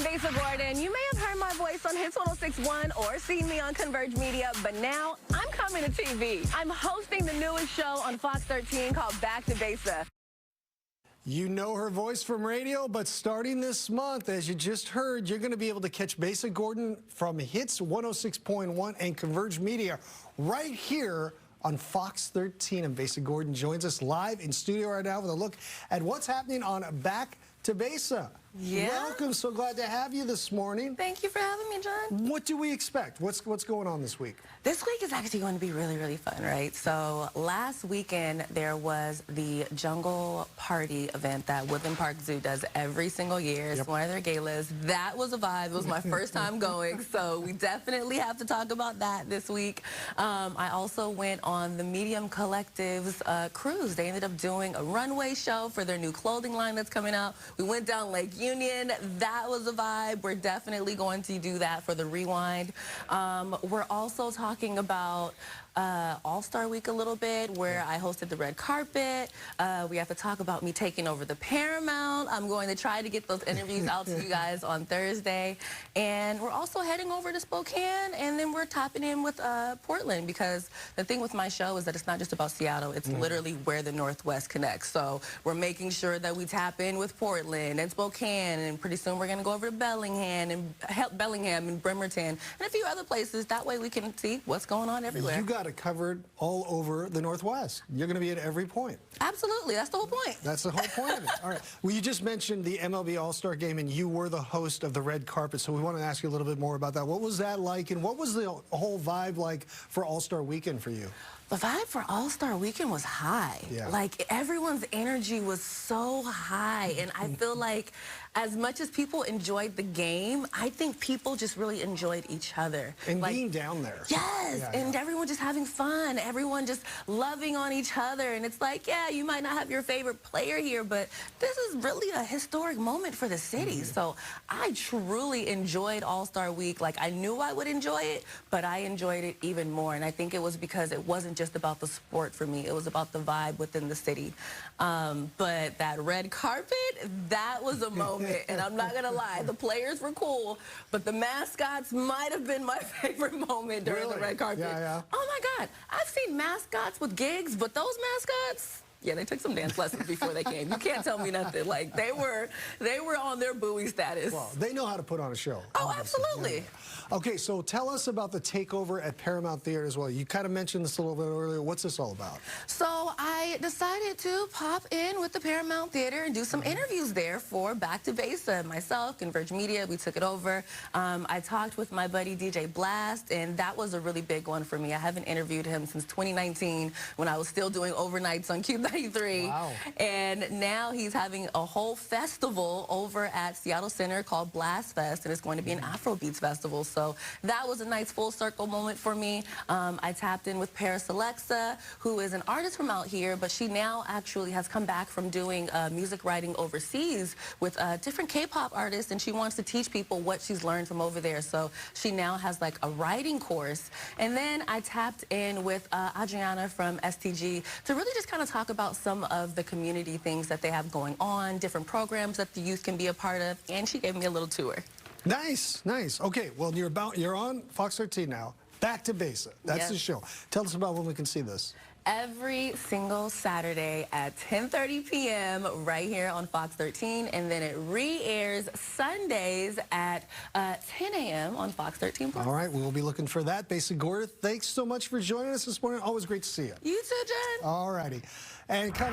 I'm Besa Gordon. You may have heard my voice on Hits 106.1 or seen me on Converge Media, but now I'm coming to TV. I'm hosting the newest show on Fox 13 called Back to Besa. You know her voice from radio, but starting this month, as you just heard, you're going to be able to catch Besa Gordon from Hits 106.1 and Converge Media right here on Fox 13. And Besa Gordon joins us live in studio right now with a look at what's happening on Back to Besa. Yeah. Welcome. So glad to have you this morning. Thank you for having me, John. What do we expect? What's going on this week? This week is actually going to be really, really fun, right? So last weekend, there was the Jungle Party event that Woodland Park Zoo does every single year. It's one of their galas. That was a vibe. It was my first time going, so we definitely have to talk about that this week. I also went on the Medium Collective's cruise. They ended up doing a runway show for their new clothing line that's coming out. We went down Lake Union. That was a vibe. We're definitely going to do that for the Rewind. We're also talking about All-Star Week a little bit, where I hosted the red carpet. We have to talk about me taking over the Paramount. I'm going to try to get those interviews out to you guys on Thursday. And we're also heading over to Spokane, and then we're topping in with Portland, because the thing with my show is that it's not just about Seattle. It's literally where the Northwest connects. So we're making sure that we tap in with Portland and Spokane, and pretty soon we're going to go over to Bellingham and Bremerton and a few other places. That way we can see what's going on everywhere. You got it covered all over the Northwest. You're going to be at every point. Absolutely. That's the whole point. That's the whole point of it. All right. Well, you just mentioned the MLB All-Star Game, and you were the host of the red carpet, so we want to ask you a little bit more about that. What was that like, and what was the whole vibe like for All-Star Weekend for you? The vibe for All-Star Weekend was high. Yeah. Like, everyone's energy was so high, and I feel like as much as people enjoyed the game, I think people just really enjoyed each other. And like, being down there. Yes, and everyone just having fun, everyone just loving on each other, and it's like, yeah, you might not have your favorite player here, but this is really a historic moment for the city. So I truly enjoyed All-Star Week. Like, I knew I would enjoy it, but I enjoyed it even more, and I think it was because it wasn't just about the sport for me. It was about the vibe within the city. But that red carpet, that was a moment. And I'm not going to lie, the players were cool, but the mascots might have been my favorite moment during the red carpet. Oh, my God. I've seen mascots with gigs, but those mascots... Yeah, they took some dance lessons before they came. You can't tell me nothing. Like, they were on their buoy status. Well, they know how to put on a show. Oh, absolutely. Yeah. Okay, so tell us about the takeover at Paramount Theater as well. You kind of mentioned this a little bit earlier. What's this all about? So I decided to pop in with the Paramount Theater and do some interviews there for Back to Besa. Myself, Converge Media, we took it over. I talked with my buddy DJ Blast, and that was a really big one for me. I haven't interviewed him since 2019 when I was still doing overnights on Cube 93. Wow. And now he's having a whole festival over at Seattle Center called Blast Fest, and it's going to be an Afrobeats festival. So that was a nice full circle moment for me. I tapped in with Paris Alexa, who is an artist from out here, but she now actually has come back from doing music writing overseas with different K-pop artists, and she wants to teach people what she's learned from over there. So she now has like a writing course. And then I tapped in with Adriana from STG to really just kind of talk about some of the community things that they have going on, different programs that the youth can be a part of, and she gave me a little tour. Nice, nice. Okay, well, you're on Fox 13 now. Back to Besa. That's the show. Tell us about when we can see this. Every single Saturday at 10:30 p.m. right here on Fox 13, and then it re-airs Sundays at 10 a.m. on Fox 13 Plus. All right, we'll be looking for that. Besa Gordon, thanks so much for joining us this morning. Always great to see you. You too, Jen. All righty. And kind of